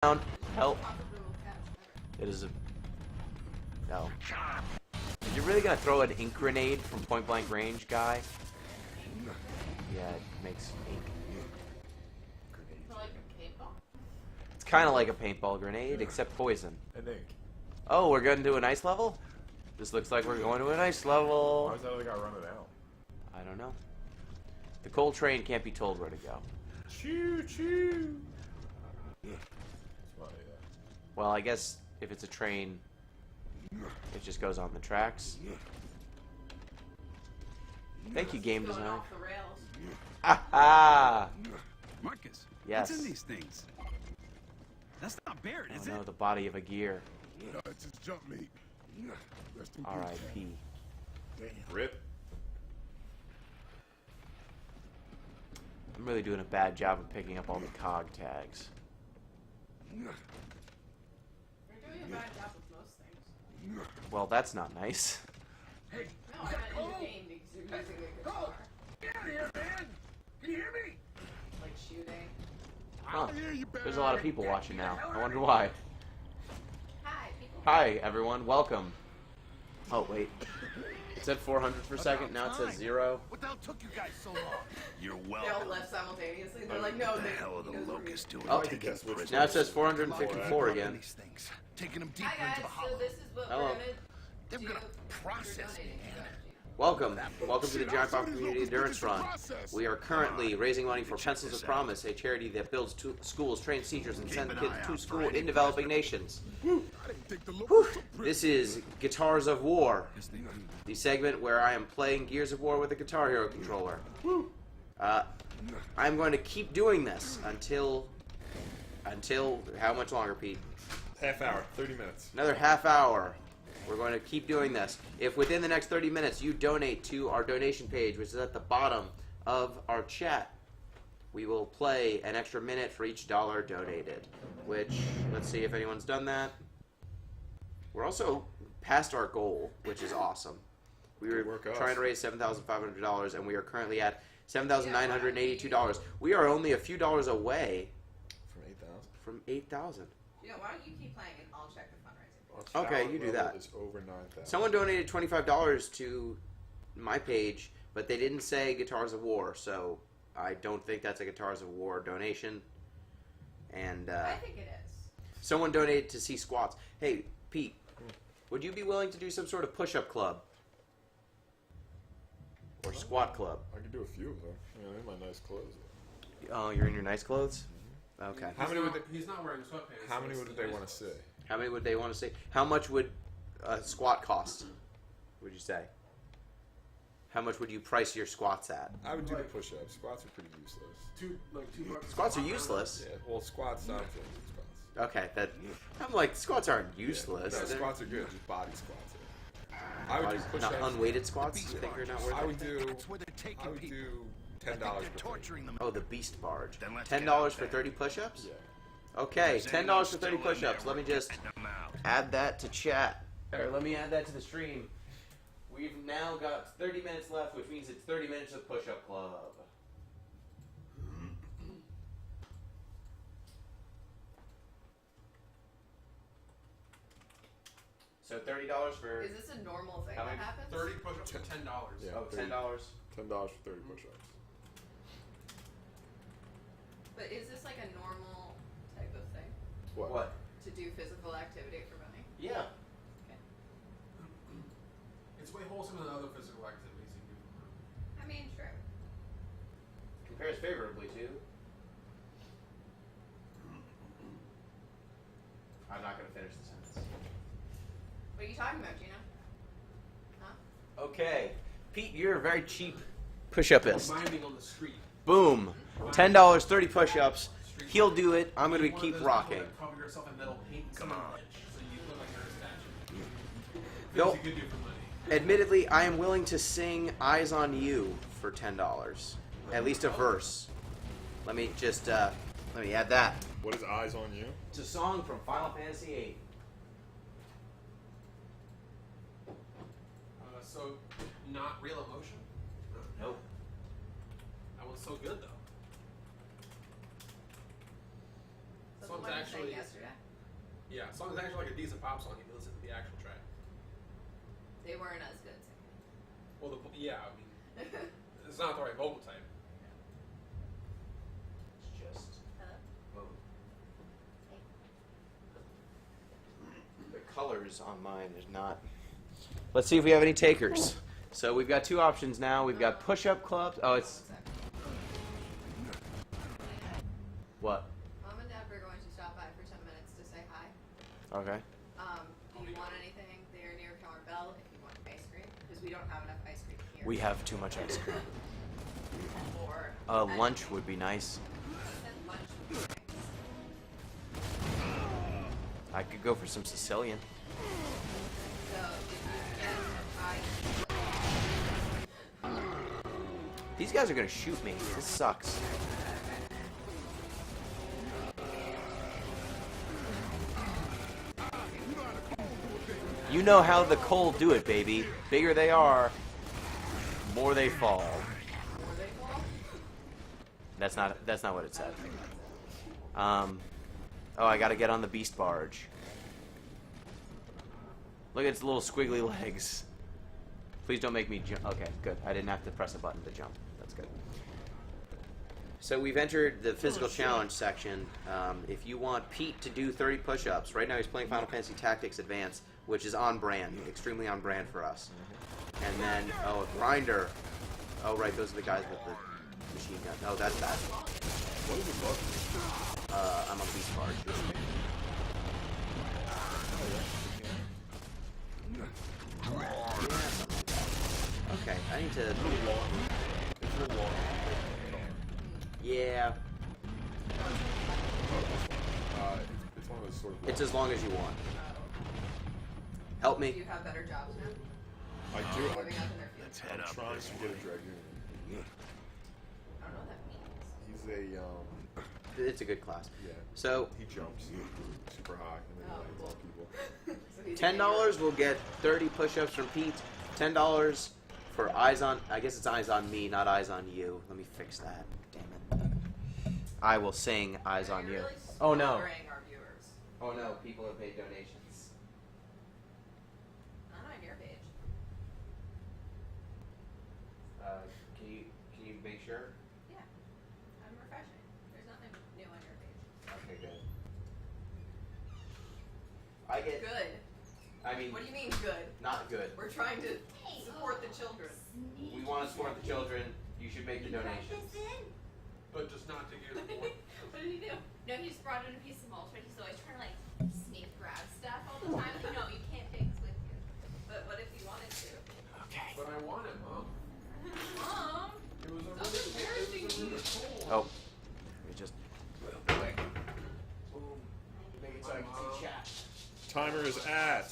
down. Help. It is a... No. Is you really gonna throw an ink grenade from point blank range, guy? Yeah, it makes ink. It's kind of like a paintball grenade, except poison. And ink. Oh, we're going to an ice level? This looks like we're going to an ice level. Why is that other guy running out? I don't know. The coal train can't be told where to go. Choo choo. Yeah. Well, I guess if it's a train, it just goes on the tracks. Thank you, game design. Off the rails. Ah! Marcus, Yes. what's in these things? That's not Barrett, is Oh no, it? the body of a gear. No, it's just jump meat. Rest in peace. R.I.P. Damn. Rip. I'm really doing a bad job of picking up all the cog tags. You're doing a bad job with most things. Well, that's not nice. Hey, No, I meant in the game because you're using a guitar. get out of here, man! Can you hear me? Like shooting. Huh. I hear you, There's a lot of people watching now. I wonder why. Hi, people. Hi, everyone. Welcome. Oh, wait. It said 400 per second. Now it says 0. What the hell took you guys so long? You're They all welcome. left simultaneously. They're like, no, What the they. hell are the because we're- locusts doing? Oh, taking guess which prisoners? Now it says 454 again. These things, taking them deeper Hi into the guys, hollow. so this is what Hello. we're gonna They're do. gonna You're process donating me, to man. Gina. Welcome. Welcome to the Giant Bomb Community Endurance Run. We are currently raising money for Pencils of Promise, a charity that builds schools, trains teachers, and sends kids to school in developing nations. I didn't think the local This is Guitars of War, Yes, they do. the segment where I am playing Gears of War with a Guitar Hero controller. I'm going to keep doing this until how much longer, Pete? Half hour, 30 minutes. Another half hour. We're going to keep doing this. If within the next 30 minutes you donate to our donation page, which is at the bottom of our chat, we will play an extra minute for each dollar donated. Which, let's see if anyone's done that. We're also past our goal, which is awesome. We were work us. trying to raise $7,500, and we are currently at $7,982. We are only a few dollars away From 8,000. from 8,000. You know, why don't you keep playing and I'll check the fundraising. Okay, you do that. It's over 9,000. Someone donated $25 to my page, but they didn't say Guitars of War, so I don't think that's a Guitars of War donation. And I think it is. someone donated to see squats. Hey, Pete, would you be willing to do some sort of push-up club? Or squat club? I could do a few of them. Yeah, they're my nice clothes. Oh, you're in your nice clothes? Okay. How many would they, He's not wearing sweatpants. how so many it's would the they nice want to ones. see? How many would they want to see? How much would a squat cost, would you say? How much would you price your squats at? I would do the push-ups. Squats are pretty useless. $2 Squats are useless. Yeah, well, squats, I don't feel like squats. Okay, I'm like, squats aren't useless. No, They're- squats are good. Just body squats. I would do Not push-ups. unweighted squats? You think you're not worth I it? would do. That's where they're taking I would people. do I think $10 they're per thing. torturing them. Oh, the beast barge. Then let's $10 get out for there. 30 push-ups? Yeah. Okay, There's $10 anyone for 30 still in push-ups. there, Let me just get them out. add that to chat. Or let me add that to the stream. We've now got 30 minutes left, which means it's 30 minutes of push-up club. So $30 for Is this a normal thing How that many- happens? 30 push-ups for $10. Yeah. oh, $10. $10 for 30 push-ups. But is this like a normal type of thing? What? To do physical activity for money? Yeah. It's way wholesomer than other physical activities you do for money. I mean, true. Compares favorably to. I'm not going to finish the sentence. What are you talking about, Gina? Huh? Okay. Pete, you're a very cheap push-upist. Minding on the street. Boom. $10, 30 push-ups. He'll do it. I'm going to One of keep those rocking. people that cover yourself in metal paint and Come cement on. ledge, so you look like you're a statue. Nope. Things you could do for money. Admittedly, I am willing to sing Eyes on You for $10. At least a verse. Let me just, let me add that. What is Eyes on You? It's a song from Final Fantasy VIII. So, not real emotion? Nope. That was so good, though. So song's what you actually sang yesterday. yeah, song's actually like a decent pop song if you listen to the actual track. They weren't as good singing. Well, yeah, I mean, it's not the right vocal type. It's just Hello? the colors on mine is not. Let's see if we have any takers. So we've got two options now. We've got push-up clubs. Oh, it's what? Mom and Dad were going to stop by for 10 minutes to say hi. Okay. Do you want anything there near Counter Bell if you want ice cream? Because we don't have enough ice cream here. We have too much ice cream. Or Lunch would be nice. said lunch would be nice. I could go for some Sicilian. So if you get These guys are gonna shoot me. This sucks. You know how the cold do it, baby. Bigger they are, more they fall. That's not what it said. Oh, I gotta get on the beast barge. Look at its little squiggly legs. Please don't make me jump. Okay, good. I didn't have to press a button to jump. That's good. So we've entered the physical challenge section. If you want Pete to do 30 push-ups, right now he's playing Final Fantasy Tactics Advance, which is on brand, extremely on brand for us. And then, oh, a grinder. Oh, right, those are the guys with the machine gun. Oh, that's bad. What is it button? I'm on beast barge. Okay, I need to. Yeah, It's one of those sort of. it's as long as you want. Help Do me. you have better jobs now? I do. Moving up in their fields. I'm trying to get a dragoon. I don't know what that means. He's a It's a good class. yeah. So He jumps super high and then he lands on people. So he's a $10 will get 30 push-ups from Pete. $10 for eyes on. I guess it's eyes on me, not eyes on you. Let me fix that. Damn it. I will sing eyes on You're you. really Oh no. slaughtering our viewers. Oh no. People have made donations. Not on your page. Can you make sure? Yeah. I'm refreshing. There's nothing new on your page. Okay, good. I get. Good. I mean, What do you mean good? not good. We're trying to support the children. We want to support the children. You should make the donations. But just not to give more. What did he do? No, he just brought in a piece of mulch, but he's always trying to like sneak grab stuff all the time. No, you can't take this with you. But what if he wanted to? Okay. But I want it, Mom. Mom! It was a Stop embarrassing me. Oh. Let me just. Quick. Boom. Make it so I can see chat. Timer is at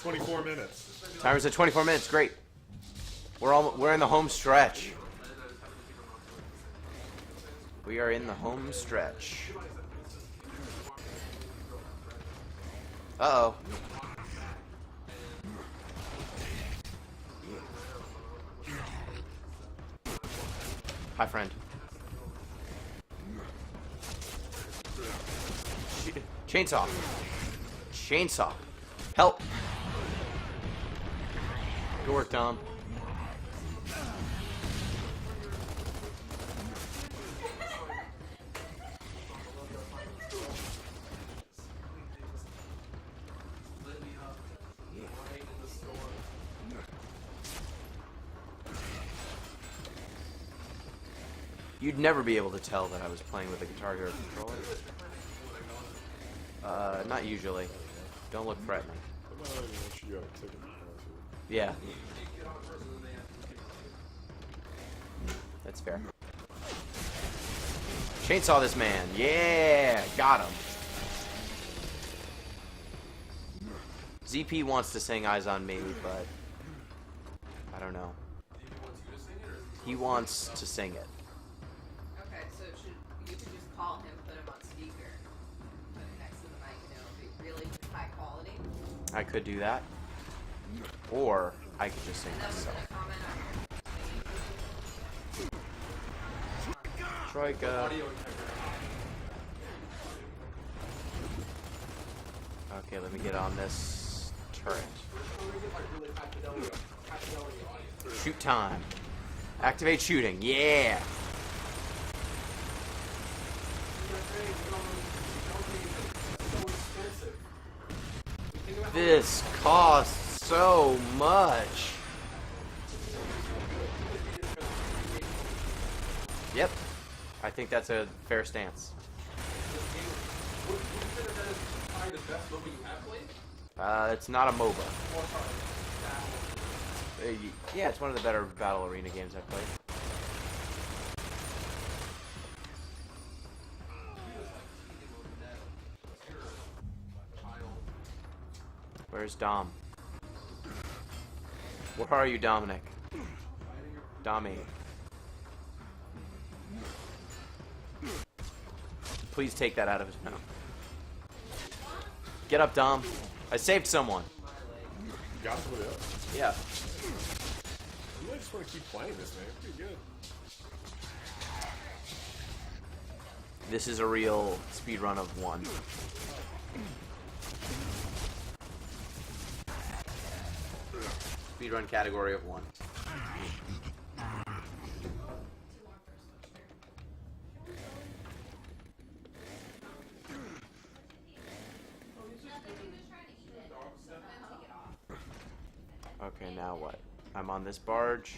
24 minutes. Timer's at 24 minutes. Great. We're in the home stretch. We are in the home stretch. Uh-oh. Hi, friend. Chainsaw. Chainsaw. Help. Good work, Tom. You'd never be able to tell that I was playing with a Guitar Hero controller. Not usually. Don't look threatening. Come on, make sure you have a ticket in front of you. Yeah. That's fair. Chainsaw this man. Yeah! Got him. ZP wants to sing Eyes on Me, but I don't know. He wants to sing it. Okay, so you could just call him, put him on speaker, put it next to the mic, and it'll be really high quality. I could do that. Or I could just sing And then we're myself. gonna comment on Troika. Audio integrity. Okay, let me get on this turret. Shoot time. Activate shooting. Yeah. This costs so much. Yep. I think that's a fair stance. It's not a MOBA. Yeah, it's one of the better battle arena games I've played. Where's Dom? Where are you, Dominic? Dommy. Please take that out of his mouth. Get up, Dom. I saved someone. You got somebody else. Yeah. You just want to keep playing this, man. Pretty good. This is a real speedrun of one. Speedrun category of one. Okay, now what? I'm on this barge.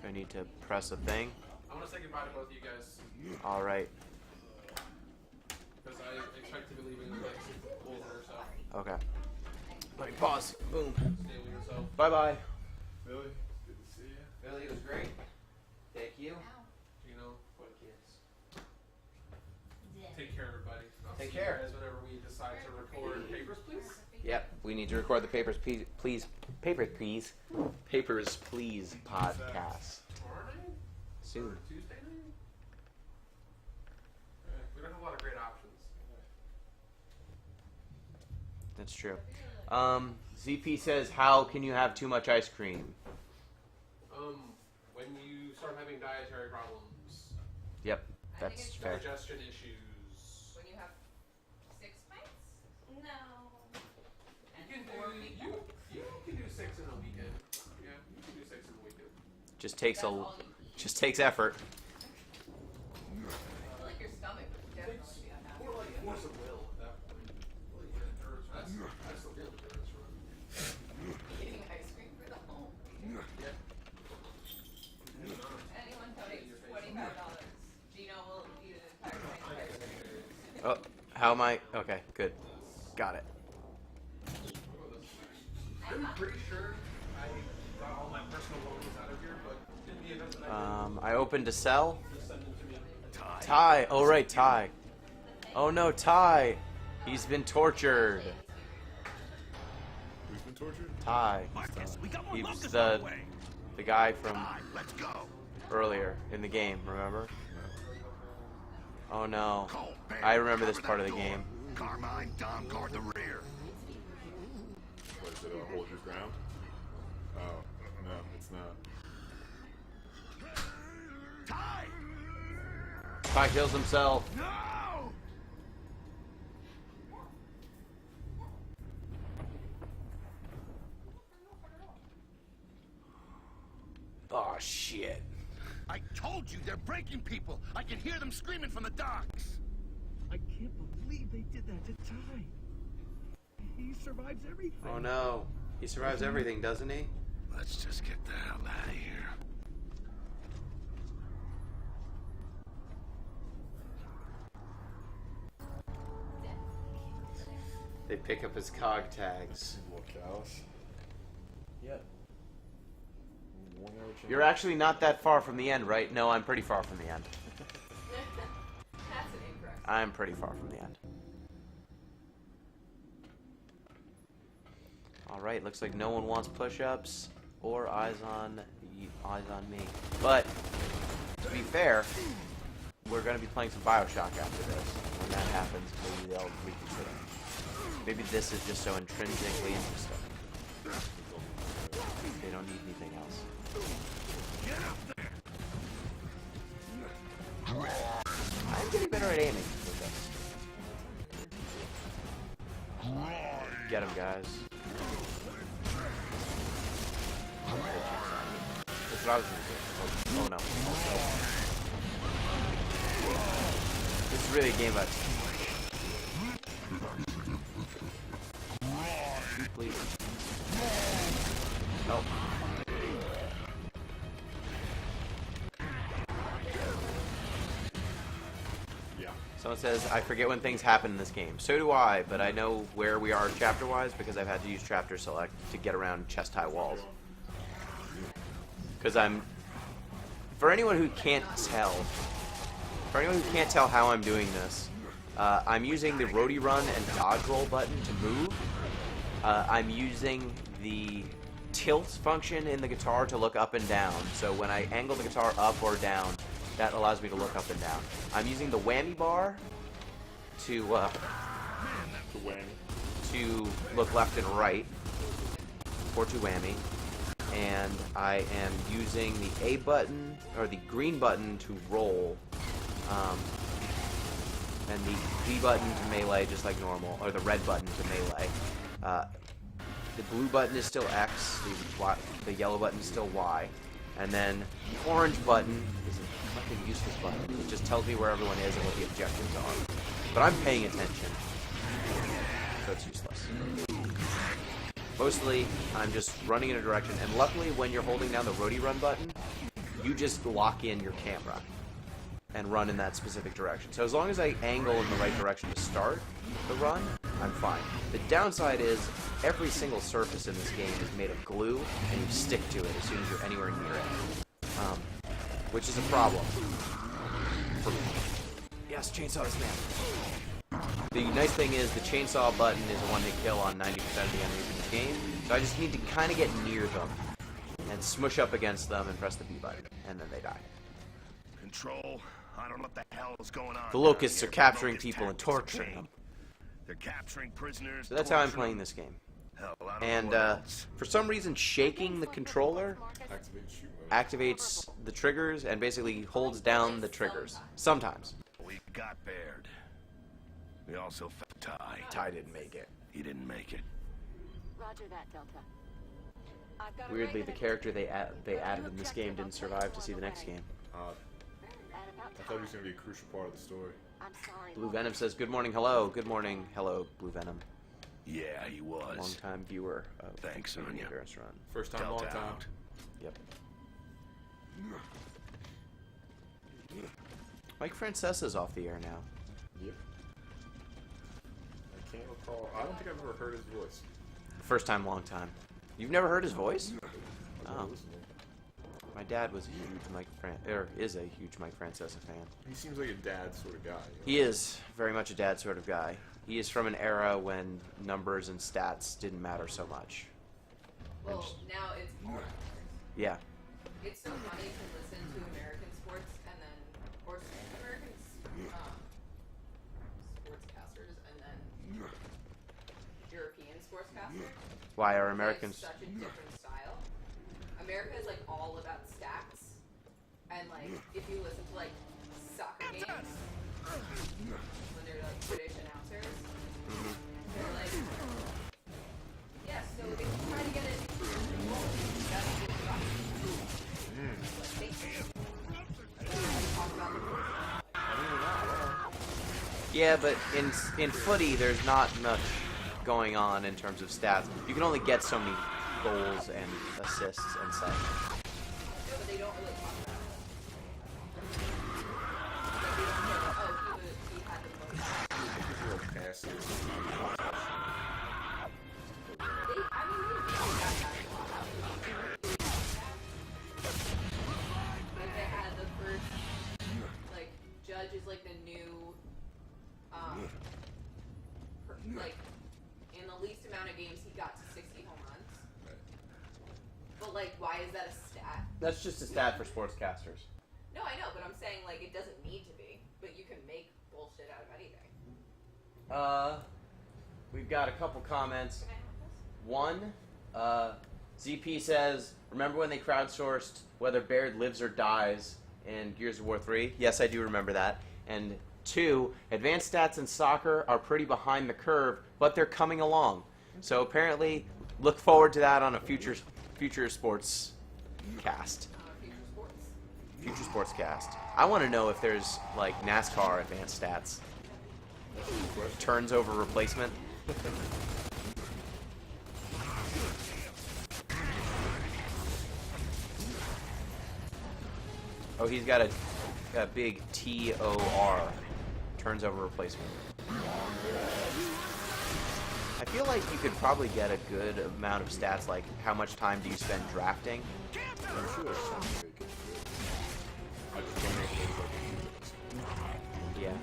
Do I need to press a thing? I want to say goodbye to both of you guys. Alright. Because I expect to be leaving in the next quarter or so. Okay. Let me pause. Boom. Stay with yourself. Bye-bye. Billy, good to see you. Billy, it was great. Thank you. You know, For the kids. take care, everybody. I'll Take see care. you guys whenever we decide to record papers, please. Yep, we need to record the Papers, Please, Papers, Please podcast Tomorrow night? soon. Or Tuesday night? We don't have a lot of great options. That's true. ZP says, how can you have too much ice cream? When you start having dietary problems, Yep, I think that's it's fair. digestion issues. When you have 6 pints? No. You can do 6 in a weekend. Yeah, you can do 6 in a weekend. Just takes That's all you need. just takes effort. I feel like your stomach would definitely be unhappy. More like force of will at that point. Well, yeah, that's the real endurance run. Eating ice cream for the whole week. Yeah. Anyone donates $25. Gino will eat an entire pint of ice cream. Oh, how am I? Okay, good. Got it. I'm pretty sure I got all my personal belongings out of here, but in the event that I I opened to sell. did, just send them to me. Ty. Oh, right, Ty. Oh, no, Ty. He's been tortured. Who's been tortured? Ty. Marcus, we got more He was locusts on the the way. guy from All right, let's go. earlier in the game, remember? Oh, no. Cole, Bear, I remember this cover part that of the door. game. Carmine, Dom, guard the rear. What is it, hold your ground? Oh, no, it's not. Ty! Ty kills himself. No! Oh, shit. I told you they're breaking people. I can hear them screaming from the docks. I can't believe they did that to Ty. He survives everything. Oh, no. He survives everything, doesn't he? Let's just get the hell out of here. They pick up his cog tags. Locales. Yep. 1 hour change. You're actually not that far from the end, right? No, I'm pretty far from the end. That's an incorrect. I'm pretty far from the end. Alright, looks like no one wants push-ups or eyes on me. But, to be fair, we're going to be playing some Bioshock after this. When that happens, maybe they'll reconsider. Maybe this is just so intrinsically interesting. They don't need anything else. Get up there! I'm getting better at aiming with this. Right. Get him, guys. That's what I was gonna do. Oh no. This is really a game about please. Oh. Yeah. Someone says, I forget when things happen in this game. So do I, but I know where we are chapter-wise because I've had to use chapter select to get around chest-high walls. Because for anyone who can't tell how I'm doing this, I'm using the roadie run and dodge roll button to move. I'm using the tilt function in the guitar to look up and down. So when I angle the guitar up or down, that allows me to look up and down. I'm using the whammy bar to look left and right, or to whammy. And I am using the A button, or the green button to roll, and the B button to melee just like normal, or the red button to melee. The blue button is still X, the yellow button is still Y, and then the orange button is a fucking useless button. It just tells me where everyone is and what the objectives are. But I'm paying attention, so it's useless. Mostly, I'm just running in a direction, and luckily when you're holding down the roadie run button, you just lock in your camera and run in that specific direction. So as long as I angle in the right direction to start the run, I'm fine. The downside is every single surface in this game is made of glue, and you stick to it as soon as you're anywhere near it, which is a problem for me. Yes, chainsaw this man. The nice thing is the chainsaw button is a one-hit kill on 90% of the enemies in the game, so I just need to kind of get near them and smush up against them and press the B button, and then they die. Control, I don't know what the hell is going on. The locusts down are here. capturing Locust people and tactics are torturing them. They're capturing prisoners. So that's how I'm torturing playing them. this game. Hell, I don't And know what else. for some reason, shaking the controller Activate shoot mode. activates the triggers and basically holds down the triggers. Sometimes. We got Baird. We also found Ty. Ty didn't make it. He didn't make it. Roger that, Delta. I've got a Weirdly, the regular- character they added in this game didn't survive to see the next game. I At about thought he was going to be a crucial part of the story. I'm sorry. Blue Venom says, good morning, hello. Good morning, hello, Blue Venom. Yeah, he was. Long-time viewer of Thanks, the Anya. Endurance Run. First time, Delta long time. out. Yep. Mike Francesa's off the air now. Yep. I can't recall. I don't think I've ever heard his voice. First time, long time. You've never heard his voice? I've never Oh. listened to him. My dad was a huge is a huge Mike Francesa fan. He seems like a dad sort of guy. He is very much a dad sort of guy. He is from an era when numbers and stats didn't matter so much. Well, now it's all matters. Yeah. It's so funny to listen to American sports and then, or American sportscasters and then European sportscasters. Why are They have Americans... such a different style. America is like all about stats, and like if you listen to like soccer games when they're like British announcers, they're like, yeah, so if you try to get it, that's a good shot. Like, thank you. Talk about the Yeah, but in footy, there's not much going on in terms of stats. You can only get so many goals and assists and such. no, but they don't really talk about it. Like, they don't say, oh, he had the most. He's a little passive. I mean, they got basketball out. Like, they had the first, like, Judge is like the new, like, in the least amount of games he got to 60 home runs. But, like, why is that a stat? That's just a stat for sportscasters. No, I know, but I'm saying, like, it doesn't need to be. But you can make bullshit out of anything. We've got a couple comments. Can I have this? One, ZP says, remember when they crowdsourced whether Baird lives or dies in Gears of War 3? Yes, I do remember that. And two, advanced stats in soccer are pretty behind the curve, but they're coming along. So apparently, look forward to that on a future sports cast. Future sports. Future sports cast. I want to know if there's like NASCAR advanced stats. Turns over replacement. Oh, he's got a big TOR. Turns over replacement. I feel like you could probably get a good amount of stats, like how much time do you spend drafting? I'm sure there's some way you can do it. I just don't know if there's like Yeah.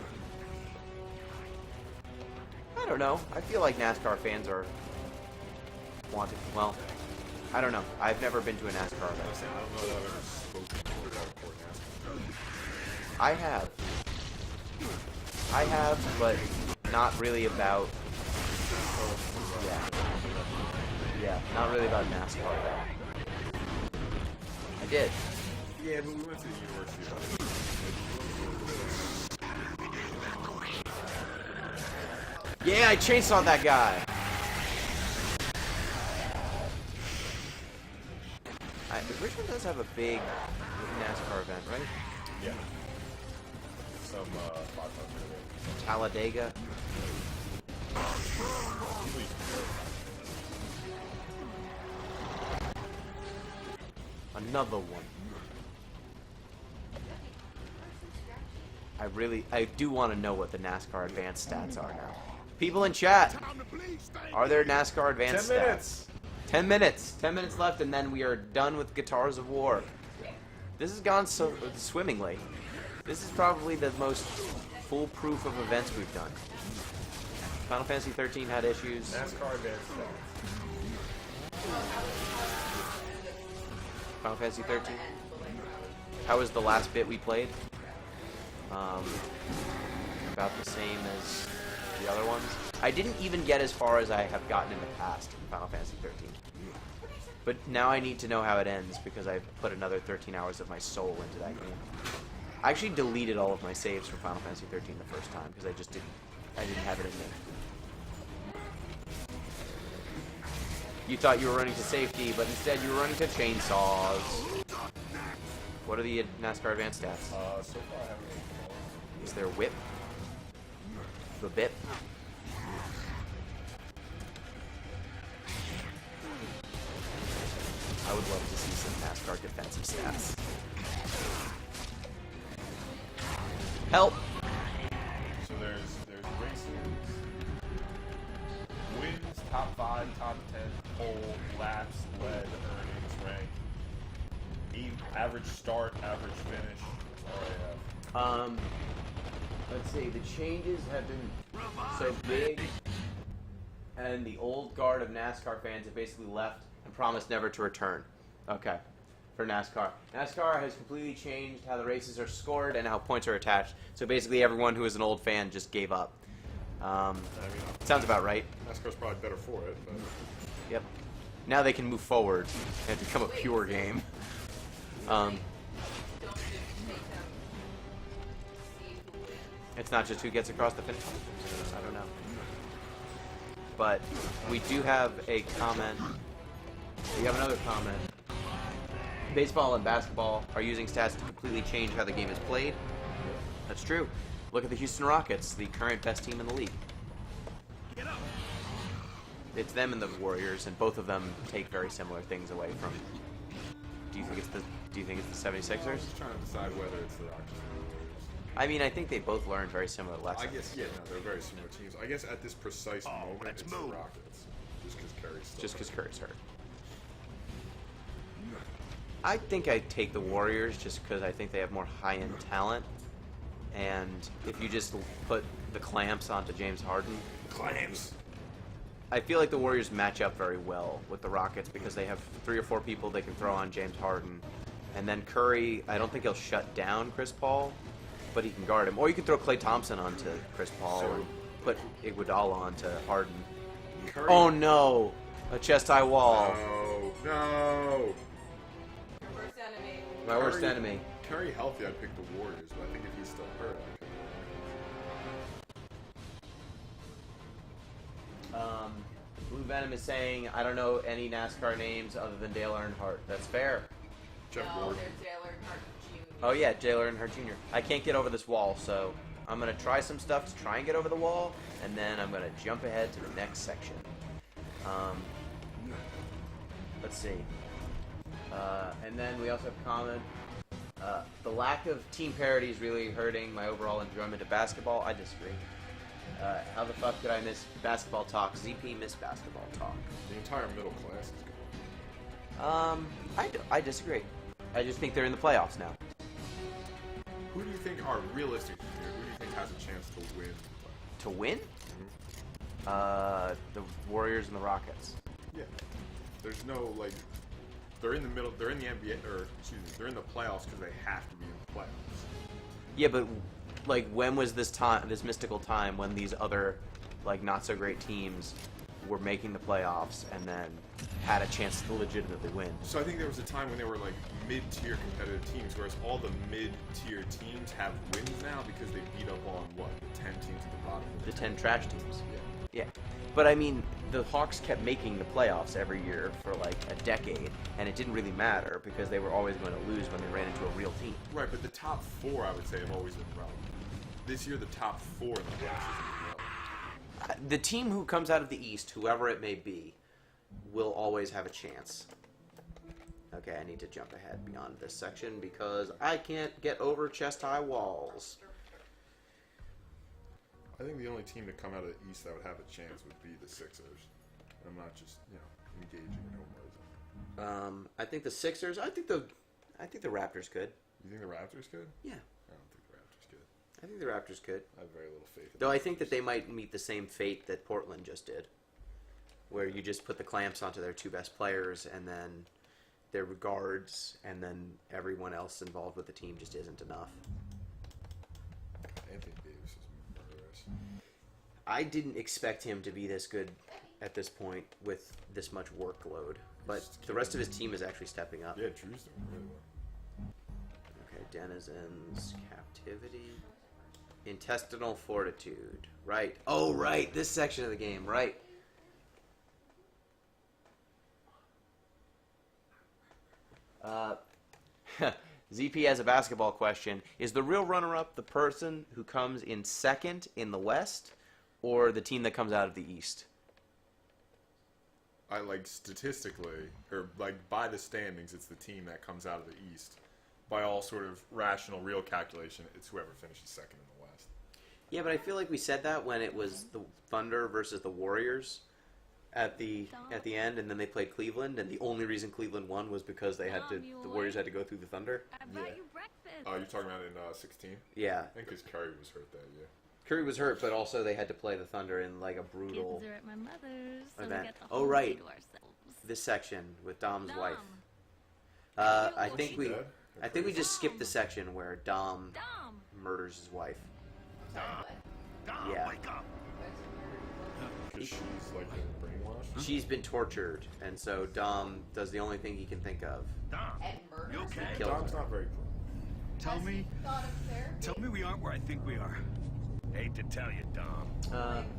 I don't know. I feel like NASCAR fans are wanting. Well, I don't know. I've never been to a NASCAR event. I don't know that I've ever spoken to hardcore NASCAR. I have, but not really about. Yeah, not really about NASCAR though. I did. Yeah, but we went to the University of Yeah, I chainsawed that guy. Richmond does have a big NASCAR event, right? Yeah. Some 500. Talladega. Another one. I do want to know what the NASCAR advanced stats are now. People in chat, are there NASCAR advanced 10 stats? minutes. 10 minutes. 10 minutes left, and then we are done with Guitars of War. This has gone so swimmingly. This is probably the most foolproof of events we've done. Final Fantasy 13 had issues. NASCAR advanced stats. Final Fantasy 13. How was the last bit we played? About the same as the other ones. I didn't even get as far as I have gotten in the past in Final Fantasy 13. But now I need to know how it ends because I put another 13 hours of my soul into that game. I actually deleted all of my saves from Final Fantasy 13 the first time because I didn't have it in me. You thought you were running to safety, but instead you were running to chainsaws. What are the NASCAR advanced stats? So far I haven't really come on. Is there whip? The bip? I would love to see some NASCAR defensive stats. Help! So there's races, wins, top 5, top 10, pole, laps, lead, earnings, rank, average start, average finish. That's all I have. Let's see, the changes have been so big, and the old guard of NASCAR fans have basically left and promised never to return. Okay, for NASCAR. NASCAR has completely changed how the races are scored and how points are attached. So basically everyone who is an old fan just gave up. Sounds about right. NASCAR's probably better for it, but Yep. Now they can move forward and become a pure game. It's not just who gets across the finish line. I don't know. But we do have a comment. We have another comment. Baseball and basketball are using stats to completely change how the game is played. That's true. Look at the Houston Rockets, the current best team in the league. It's them and the Warriors, and both of them take very similar things away from. Do you think it's the 76ers? I'm just trying to decide whether it's the Rockets or the Warriors. I mean, I think they both learned very similar lessons. I guess, yeah, no, they're very similar teams. I guess at this precise moment, let's it's move. the Rockets. Just because Curry's still Just because hurt. Curry's hurt. I think I'd take the Warriors just because I think they have more high-end talent. And if you just put the clamps onto James Harden, Clams. I feel like the Warriors match up very well with the Rockets because they have 3 or 4 people they can throw on James Harden. And then Curry, I don't think he'll shut down Chris Paul, but he can guard him. Or you could throw Klay Thompson onto Chris Paul and put Iguodala onto Harden. Curry. Oh no! A chest-high wall. No. Your worst enemy. My worst enemy. Curry healthy, I'd pick the Warriors, but I think if he's still hurt, I'd pick the Blue Venom is saying, I don't know any NASCAR names other than Dale Earnhardt. That's fair. Jeff No, Gordon. there's Dale Earnhardt Jr. Oh yeah, Dale Earnhardt Jr. I can't get over this wall, so I'm going to try some stuff to try and get over the wall, and then I'm going to jump ahead to the next section. Let's see. And then we also have comment. The lack of team parity is really hurting my overall enjoyment of basketball. I disagree. How the fuck did I miss basketball talk? ZP missed basketball talk. The entire middle class is gone. I disagree. I just think they're in the playoffs now. Who do you think are realistic here? Who do you think has a chance to win? To win? The Warriors and the Rockets. Yeah. There's no, like, they're in the middle, they're in the NBA, or, excuse me, they're in the playoffs because they have to be in the playoffs. Yeah, but, like, when was this time, this mystical time when these other, like, not-so-great teams were making the playoffs and then had a chance to legitimately win? So I think there was a time when they were, like, mid-tier competitive teams, whereas all the mid-tier teams have wins now because they beat up on, what, the 10 teams at the bottom? The 10 trash teams. Yeah. Yeah. But, I mean, the Hawks kept making the playoffs every year for, like, a decade, and it didn't really matter because they were always going to lose when they ran into a real team. Right, but the top four, I would say, have always been relevant. This year, the top four in the West isn't relevant. The team who comes out of the East, whoever it may be, will always have a chance. Okay, I need to jump ahead beyond this section because I can't get over chest-high walls. I think the only team to come out of the East that would have a chance would be the Sixers. I'm not just, engaging in homerism. I think the Sixers. I think the Raptors could. You think the Raptors could? Yeah, I don't think the Raptors could. I think the Raptors could. I have very little faith in Though the I think that Raptors. they might meet the same fate that Portland just did, where you just put the clamps onto their two best players and then their guards, and then everyone else involved with the team just isn't enough. Anthony Davis is murderous. I didn't expect him to be this good at this point with this much workload, but the rest of his team is actually stepping up. Yeah, Drew's doing really well. Okay, denizens, captivity, intestinal fortitude. Right. Oh, right. This section of the game. Right. ZP has a basketball question. Is the real runner-up the person who comes in second in the West, or the team that comes out of the East? I like statistically, or like by the standings, it's the team that comes out of the East. By all sort of rational, real calculation, it's whoever finishes second in the West. Yeah, but I feel like we said that when it was the Thunder versus the Warriors at the end, and then they played Cleveland, and the only reason Cleveland won was because they had to. The Warriors had to go through the Thunder. I brought you breakfast. Oh, you're talking about in 16? Yeah, I think because Curry was hurt that year. Curry was hurt, but also they had to play the Thunder in like a brutal Kids are at my mother's, so event. we get the Oh, whole right. day to ourselves. this section with Dom's Dom. wife. I think we just skipped the section where Dom Dom. murders his wife. Sorry, what? Dom, Yeah. wake up! Because she's like brainwashed. She's been tortured, and so Dom does the only thing he can think of. Dom, And murders. you okay? Kills Dom's her. not very cool. Tell Has me, he thought of therapy? tell me we aren't where I think we are. Hate to tell you, Dom.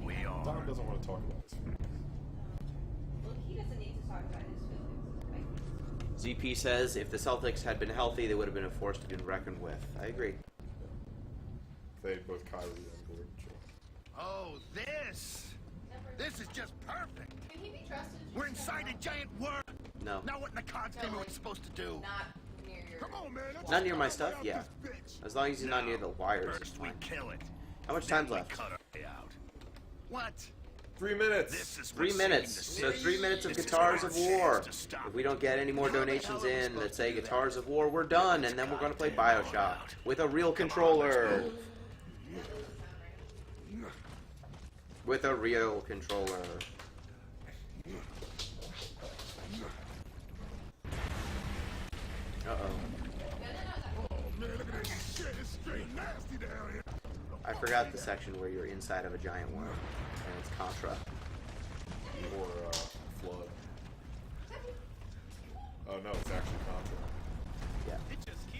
We are. Dom doesn't want to talk about his feelings. Well, he doesn't need to talk about his feelings. Right? ZP says if the Celtics had been healthy, they would have been a force to be reckoned with. I agree. They had both Kyrie and Gordon. Sure. Oh, this! This is just perfect! Can he be trusted? to We're just inside a giant world! No. Now what in the cards game are we supposed to do? Not near your. Come on, man! let's Not near my get stuff? out Yeah. this bitch. As long as he's not near the wires, it's First we fine. kill it. How much then time's we left? cut our way out. What? 3 minutes. This is 3 receiving minutes. the So city. 3 minutes of This is Guitars our of War. chance to stop If we don't get any more How the hell donations are we in supposed that to say do that? Guitars of War, we're done, and then we're going to play Bioshock with a real controller. With a real controller. Uh-oh. Oh, man, look at this shit. It's straight nasty down here. I forgot the section where you're inside of a giant worm, and it's Contra. Or Flood. Oh no, it's actually Contra. Yeah.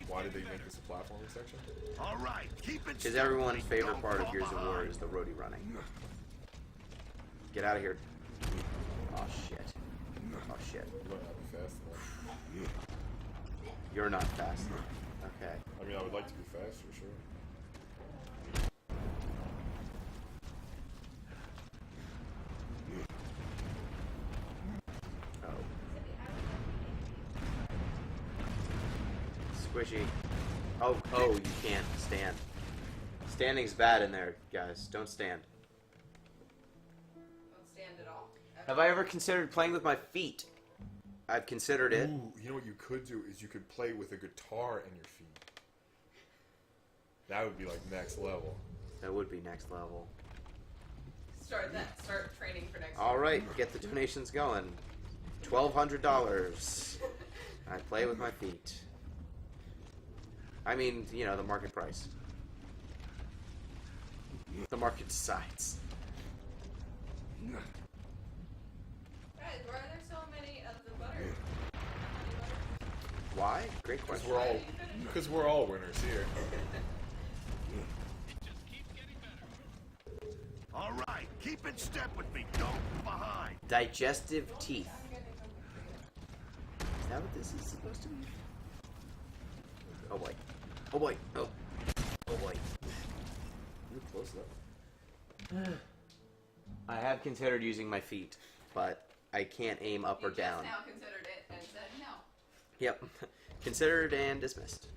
Why did they make this a platforming section? All right, keep it Because everyone's favorite part of Gears of War is the roadie running. Get out of here. Oh shit. Oh shit. You might not be fast enough. You're not fast enough. Okay. I mean, I would like to be faster, sure. Oh. Squishy. Oh, you can't stand. Standing's bad in there, guys. Don't stand. Don't stand at all. Have I ever considered playing with my feet? I've considered it. Ooh, you know what you could do is you could play with a guitar in your feet. That would be like next level. That would be next level. Start training for next All year. right, get the donations going. $1,200. I play with my feet. I mean, you know, the market price. The market decides. Guys, why are there so many of the butter? Why? Great question. Because we're all winners here. All right, keep in step with me. Don't fall behind. Digestive teeth. Is that what this is supposed to be? Oh boy. Oh boy. Oh. Oh boy. You're close enough. I have considered using my feet, but I can't aim up or You down. just now considered it and said no. Yep. Considered and dismissed.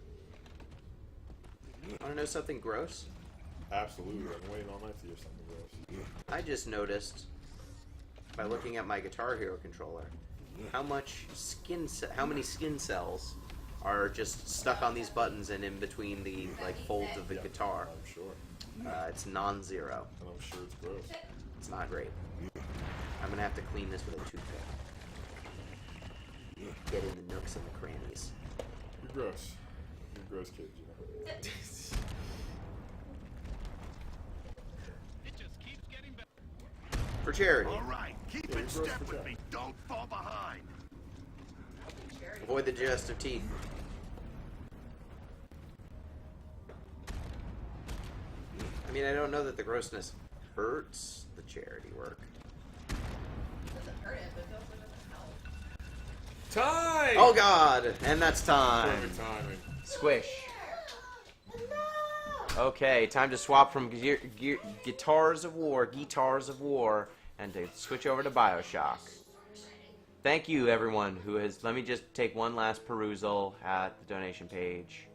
Want to know something gross? Absolutely. I've been waiting all night to hear something gross. I just noticed by looking at my Guitar Hero controller how many skin cells are just stuck on these buttons and in between the like folds of the guitar. I'm sure. It's non-zero. And I'm sure it's gross. It's not great. I'm gonna have to clean this with a toothpick. Get in the nooks and the crannies. You're gross. You're a gross kid, you know. For charity. All right, keep Yeah, in you're gross step for with that. me. Don't fall behind. Avoid the digestive teeth. I mean, I don't know that the grossness hurts the charity work. It doesn't hurt it, but it also doesn't help. Time! Oh god! And that's time. Perfect timing. Squish. Okay, time to swap from Guitars of War, and to switch over to Bioshock. Thank you, everyone who has... Let me just take one last perusal at the donation page.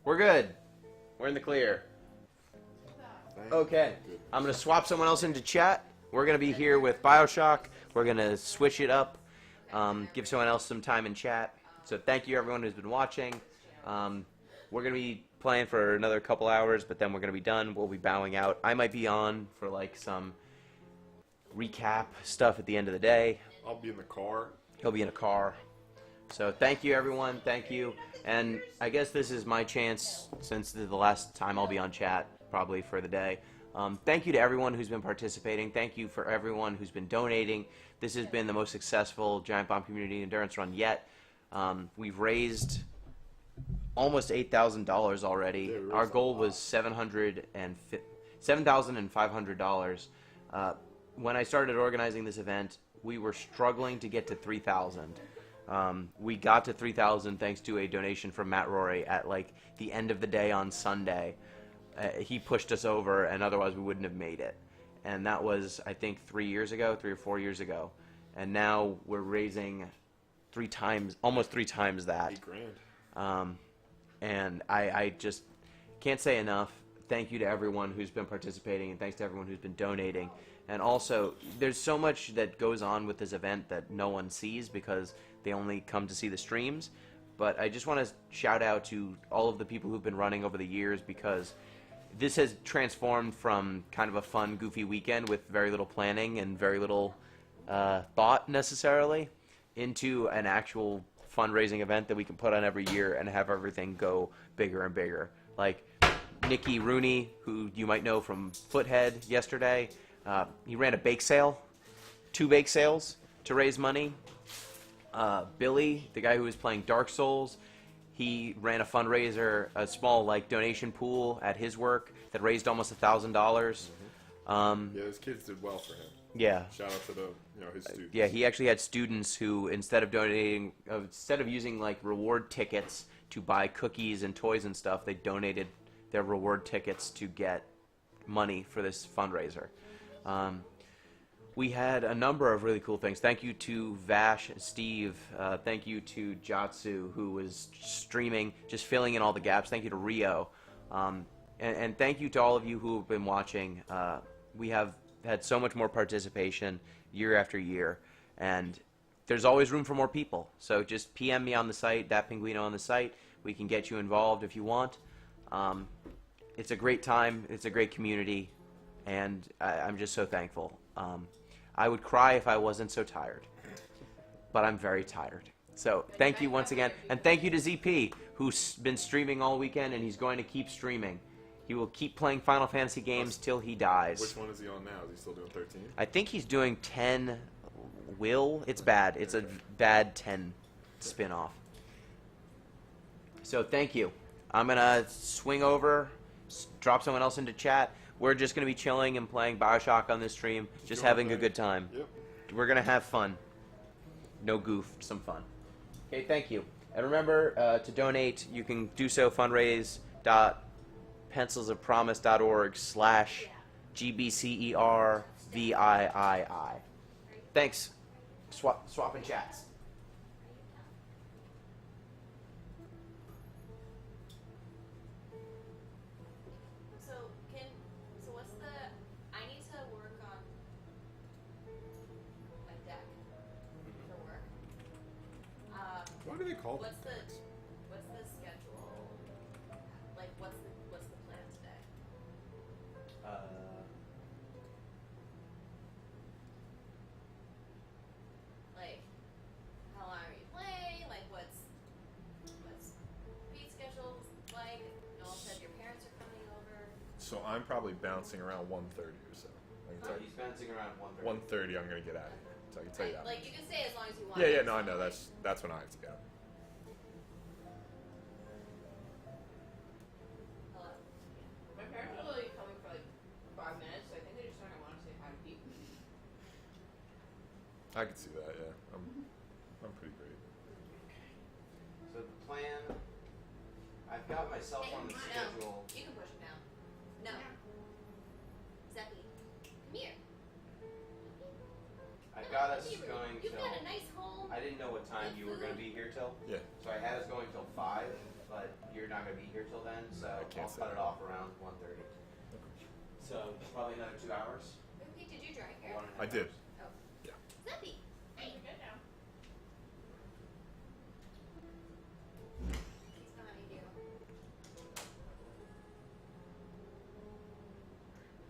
We're good. We're in the clear. Okay, I'm going to swap someone else into chat. We're going to be here with Bioshock. We're going to switch it up, give someone else some time in chat. So thank you, everyone who's been watching. We're going to be playing for another couple hours, but then we're going to be done. We'll be bowing out. I might be on for like some recap stuff at the end of the day. I'll be in the car. He'll be in a car. So thank you, everyone. Thank you. And I guess this is my chance, since this is the last time I'll be on chat, probably for the day. Thank you to everyone who's been participating. Thank you for everyone who's been donating. This has been the most successful Giant Bomb Community Endurance Run yet. We've raised almost $8,000 already. Yeah, we raised Our a goal lot. was $7,500. When I started organizing this event, we were struggling to get to 3,000. We got to 3,000 thanks to a donation from Matt Rory at like the end of the day on Sunday. He pushed us over, and otherwise we wouldn't have made it. And that was, I think, 3 or 4 years ago. And now we're raising almost three times that. $8,000. And I just can't say enough. Thank you to everyone who's been participating, and thanks to everyone who's been donating. And also, there's so much that goes on with this event that no one sees because they only come to see the streams. But I just want to shout out to all of the people who've been running over the years, because this has transformed from kind of a fun, goofy weekend with very little planning and very little thought necessarily into an actual fundraising event that we can put on every year and have everything go bigger and bigger. Like Nikki Rooney, who you might know from Foothead yesterday, he ran a bake sale, 2 bake sales to raise money. Billy, the guy who was playing Dark Souls, he ran a fundraiser, a small like donation pool at his work that raised almost $1,000. Yeah, his kids did well for him. Yeah. Shout out to his students. Yeah, he actually had students who, instead of using like reward tickets to buy cookies and toys and stuff, they donated their reward tickets to get money for this fundraiser. We had a number of really cool things. Thank you to Vash and Steve. Thank you to Jatsu, who was streaming, just filling in all the gaps. Thank you to Rio. And thank you to all of you who have been watching. We have had so much more participation year after year. And there's always room for more people. So just PM me on the site, thatpinguino on the site. We can get you involved if you want. It's a great time. It's a great community. And I'm just so thankful. I would cry if I wasn't so tired. But I'm very tired. So thank you once again. And thank you to ZP, who's been streaming all weekend, and he's going to keep streaming. He will keep playing Final Fantasy games till he dies. Which one is he on now? Is he still doing 13? I think he's doing 10 Will. It's bad. It's a bad 10 spin-off. So thank you. I'm going to swing over, drop someone else into chat. We're just going to be chilling and playing Bioshock on this stream, just having a good time. Yep. We're going to have fun. No goof, some fun. Okay, thank you. And remember to donate. You can do so fundraise.pencilsofpromise.org/GBCERVIII. Thanks. Swapping chats. So what's the? I need to work on my deck for work. Why do they call What's it? the schedule? Like what's the plan today? Like how long are you playing? Like what's feed schedules like? Noel said your parents are coming over. So I'm probably bouncing around 1:30 or so. I can tell you. He's bouncing around 1:30, I'm gonna get out of here. So I can tell you that. Like you can stay as long as you want. Yeah, no, I know. That's when I have to go. Hello. My parents are only coming for like 5 minutes, so I think they just kind of want to say hi to people. I can see that. Yeah, I'm pretty great. So the plan, I've got myself on the schedule. You can push it down. No. Zeppy, come here. I've got us Come here. going You've till. got a nice home. I didn't know what time you were going to be here till. Yeah. So I had us going till 5, but you're not going to be here till then, so I can't I'll say cut it that. off around 1:30. So probably another 2 hours. Okay, did you dry hair? 1.5 I did. hours. Oh. Yeah. Zeppy. Hey. Good now. He's behind you.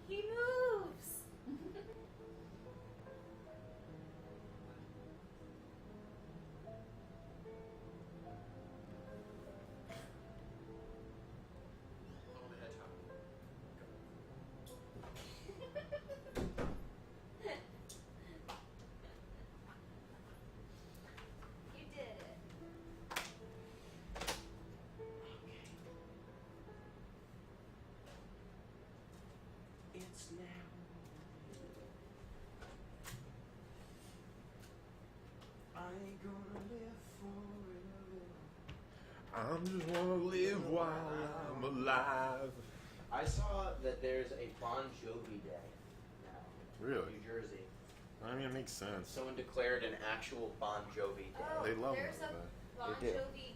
He moves. Oh, the hedgehog. You did it. It's now. I ain't gonna live forever. I'm just wanna live while I'm alive. I saw that there's a Bon Jovi Day now. Really? New Jersey. I mean, it makes sense. Someone declared an actual Bon Jovi Day. Oh, They love there's that. a Bon They do. Jovi